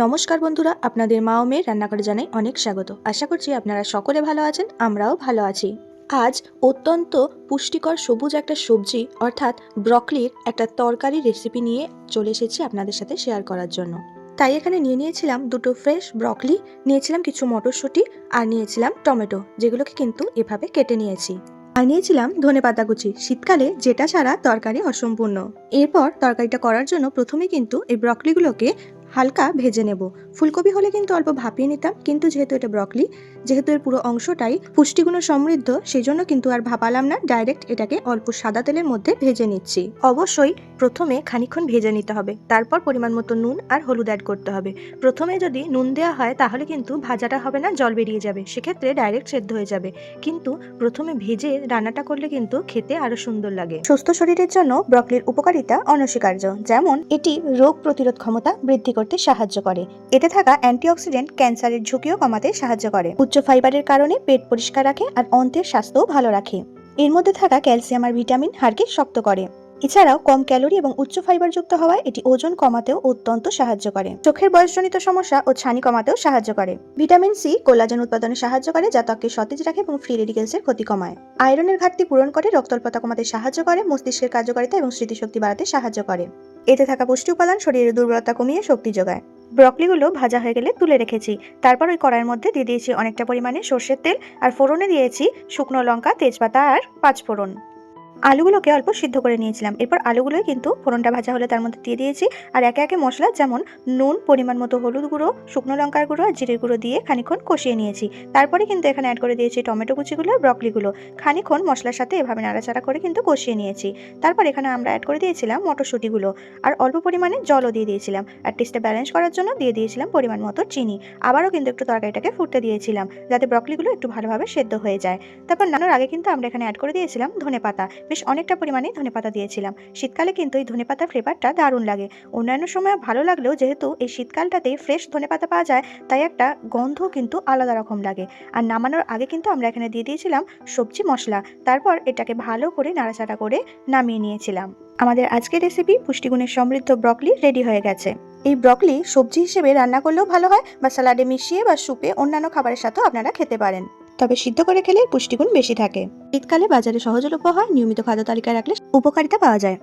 নমস্কার বন্ধুরা, আপনাদের মা ও মেয়ের রান্নাঘরে জানাই অনেক স্বাগত। আশা করছি আপনারা সকলে ভালো আছেন, আমরাও ভালো আছি। আজ অত্যন্ত পুষ্টিকর সবুজ একটা সবজি অর্থাৎ ব্রকলির একটা তরকারি রেসিপি নিয়ে চলে এসেছি আপনাদের সাথে শেয়ার করার জন্য। তাই এখানে নিয়েছিলাম দুটো ফ্রেশ ব্রকলি, নিয়েছিলাম কিছু মটরশুঁটি আর নিয়েছিলাম টমেটো, যেগুলোকে কিন্তু এভাবে কেটে নিয়েছি। আর নিয়েছিলাম ধনেপাতা কুচি, শীতকালে যেটা ছাড়া তরকারি অসম্পূর্ণ। এরপর তরকারিটা করার জন্য প্রথমে কিন্তু এই ব্রকলিগুলোকে হালকা ভেজে নেব। ফুলকপি হলে কিন্তু অল্প ভাপিয়ে নিতাম, কিন্তু যেহেতু এটা ব্রকলি, যেহেতু এর পুরো অংশটাই পুষ্টিগুণ সমৃদ্ধ, সেই জন্য কিন্তু আর ভাপালাম না, ডাইরেক্ট এটাকে অল্প সাদা তেলের মধ্যে ভেজে নিচ্ছি। অবশ্যই প্রথমে খানিকক্ষণ ভেজে নিতে হবে, তারপর পরিমাণ মতো নুন আর হলুদ অ্যাড করতে হবে। প্রথমে যদি নুন দেওয়া হয় তাহলে কিন্তু ভাজাটা হবে না, জল বেরিয়ে যাবে, সেক্ষেত্রে ডাইরেক্ট সেদ্ধ হয়ে যাবে। কিন্তু প্রথমে ভেজে রান্নাটা করলে কিন্তু খেতে আরো সুন্দর লাগে। সুস্থ শরীরের জন্য ব্রকলির উপকারিতা অনস্বীকার্য। যেমন এটি রোগ প্রতিরোধ ক্ষমতা বৃদ্ধি করতে সাহায্য করে, এতে থাকা অ্যান্টিঅক্সিডেন্ট ক্যান্সারের ঝুঁকিও কমাতে সাহায্য করে, উচ্চ ফাইবারের কারণে পেট পরিষ্কার রাখে আর অন্ত্রের স্বাস্থ্যও ভালো রাখে। এর মধ্যে থাকা ক্যালসিয়াম আর ভিটামিন হাড়কে শক্ত করে। এছাড়াও কম ক্যালোরি এবং উচ্চ ফাইবারযুক্ত হওয়ায় এটি ওজন কমাতেও অত্যন্ত সাহায্য করে। চোখের বয়সজনিত সমস্যা ও ছানি কমাতেও সাহায্য করে। ভিটামিন সি কোলাজেন উৎপাদনে সাহায্য করে, যা ত্বককে সতেজ রাখে এবং ফ্রি রেডিকেলসের ক্ষতি কমায়। আয়রনের ঘাটতি পূরণ করে, রক্তল্পতা কমাতে সাহায্য করে, মস্তিষ্কের কার্যকারিতা এবং স্মৃতিশক্তি বাড়াতে সাহায্য করে। এতে থাকা পুষ্টি উপাদান শরীরের দুর্বলতা কমিয়ে শক্তি যোগায়। ব্রকলিগুলো ভাজা হয়ে গেলে তুলে রেখেছি। তারপর ওই কড়াইয়ের মধ্যে দিয়ে দিয়েছি অনেকটা পরিমাণে সর্ষের তেল, আর ফোড়নে দিয়েছি শুকনো লঙ্কা, তেজপাতা আর পাঁচফোড়ন। আলুগুলোকে অল্প সিদ্ধ করে নিয়েছিলাম। এরপর আলুগুলোই কিন্তু ফোড়নটা ভাজা হলে তার মধ্যে দিয়ে দিয়েছি, আর একে একে মশলা যেমন নুন, পরিমাণ মতো হলুদ গুঁড়ো, শুকনো লঙ্কার গুঁড়ো আর জিরের গুঁড়ো দিয়ে খানিকক্ষণ কষিয়ে নিয়েছি। তারপরে কিন্তু এখানে অ্যাড করে দিয়েছি টমেটো কুচিগুলো আর ব্রকলিগুলো। খানিকক্ষণ মশলার সাথে এভাবে নাড়াচাড়া করে কিন্তু কষিয়ে নিয়েছি। তারপর এখানে আমরা অ্যাড করে দিয়েছিলাম মটরশুঁটিগুলো, আর অল্প পরিমাণে জলও দিয়ে দিয়েছিলাম, আর টেস্টটা ব্যালেন্স করার জন্য দিয়ে দিয়েছিলাম পরিমাণ মতো চিনি। আবারও কিন্তু একটু তরকারিটাকে ফুটতে দিয়েছিলাম, যাতে ব্রকলিগুলো একটু ভালোভাবে সেদ্ধ হয়ে যায়। তারপর নাড়ানোর আগে কিন্তু আমরা এখানে অ্যাড করে দিয়েছিলাম ধনেপাতা, বেশ অনেকটা পরিমাণে ধনেপাতা দিয়েছিলাম। শীতকালে কিন্তু এই ধনেপাতার ফ্লেভারটা দারুণ লাগে। অন্যান্য সময় ভালো লাগলেও যেহেতু এই শীতকালটাতেই ফ্রেশ ধনেপাতা পাওয়া যায়, তাই একটা গন্ধ কিন্তু আলাদা রকম লাগে। আর নামানোর আগে কিন্তু আমরা এখানে দিয়ে দিয়েছিলাম সবজি মশলা। তারপর এটাকে ভালো করে নাড়াচাড়া করে নামিয়ে নিয়েছিলাম। আমাদের আজকের রেসিপি পুষ্টিগুণের সমৃদ্ধ ব্রকলি রেডি হয়ে গেছে। এই ব্রকলি সবজি হিসেবে রান্না করলেও ভালো হয়, বা স্যালাডে মিশিয়ে বা স্যুপে অন্যান্য খাবারের সাথেও আপনারা খেতে পারেন, তবে সিদ্ধ করে খেলে পুষ্টিগুণ বেশি থাকে। শীতকালে বাজারে সহজলভ্য হয়, নিয়মিত খাদ্য তালিকায় রাখলে উপকারিতা পাওয়া যায়।